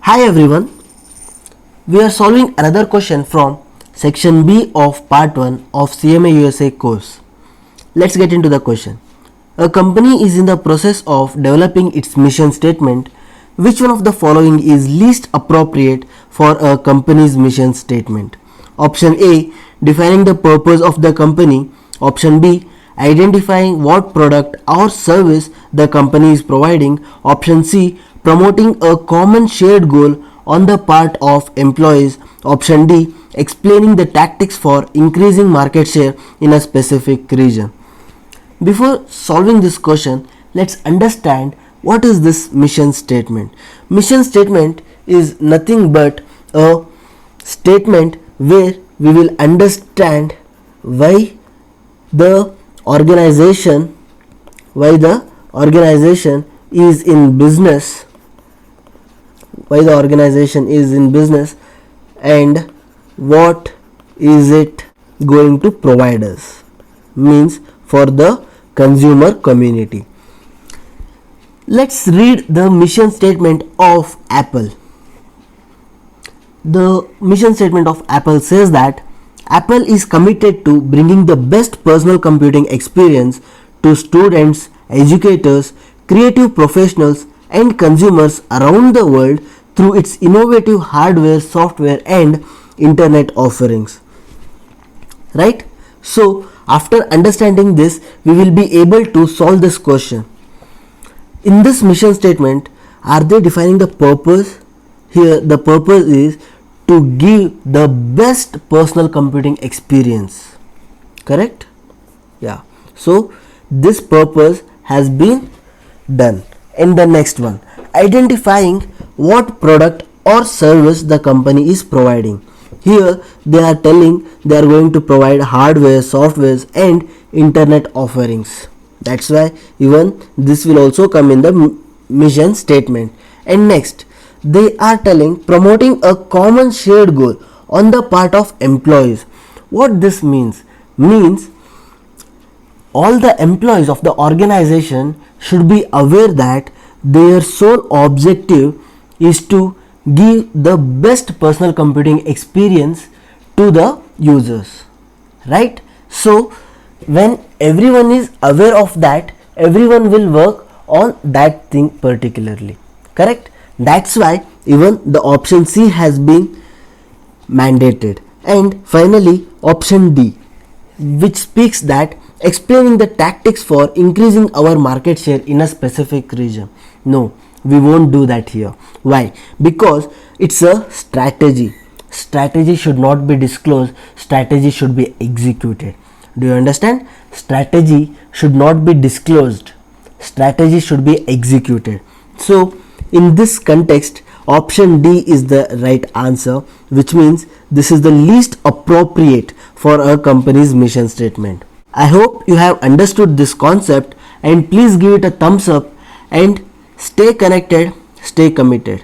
Hi everyone, we are solving another question from section B of part 1 of CMA USA course. Let's get into the question. A company is in the process of developing its mission statement. Which one of the following is least appropriate for a company's mission statement? Option A, defining the purpose of the company. Option B, identifying what product or service the company is providing. Option C, promoting a common shared goal on the part of employees. Option D, explaining the tactics for increasing market share in a specific region. Before solving this question, let's understand what is this mission statement. Mission statement is nothing but a statement where we will understand why the organization is in business, and what is it going to provide us, means for the consumer community. Let's read the mission statement of Apple. The mission statement of Apple says that Apple is committed to bringing the best personal computing experience to students, educators, creative professionals, and consumers around the world through its innovative hardware, software, and internet offerings. Right? So, after understanding this, we will be able to solve this question. In this mission statement, are they defining the purpose? Here, the purpose is to give the best personal computing experience. Correct? Yeah. So, this purpose has been done. In the next one, identifying what product or service the company is providing. Here they are telling they are going to provide hardware, softwares, and internet offerings. That's why even this will also come in the mission statement. And next, they are telling promoting a common shared goal on the part of employees. What this means all the employees of the organization should be aware that their sole objective is to give the best personal computing experience to the users, right? So when everyone is aware of that, everyone will work on that thing particularly, correct? That's why even the option C has been mandated. And finally, option D, which speaks that explaining the tactics for increasing our market share in a specific region. No, we won't do that here. Why? Because it's a strategy. Strategy should not be disclosed, strategy should be executed. Do you understand? Strategy should not be disclosed, strategy should be executed. So in this context, option D is the right answer, which means this is the least appropriate for a company's mission statement. I hope you have understood this concept, and please give it a thumbs up and stay connected, stay committed.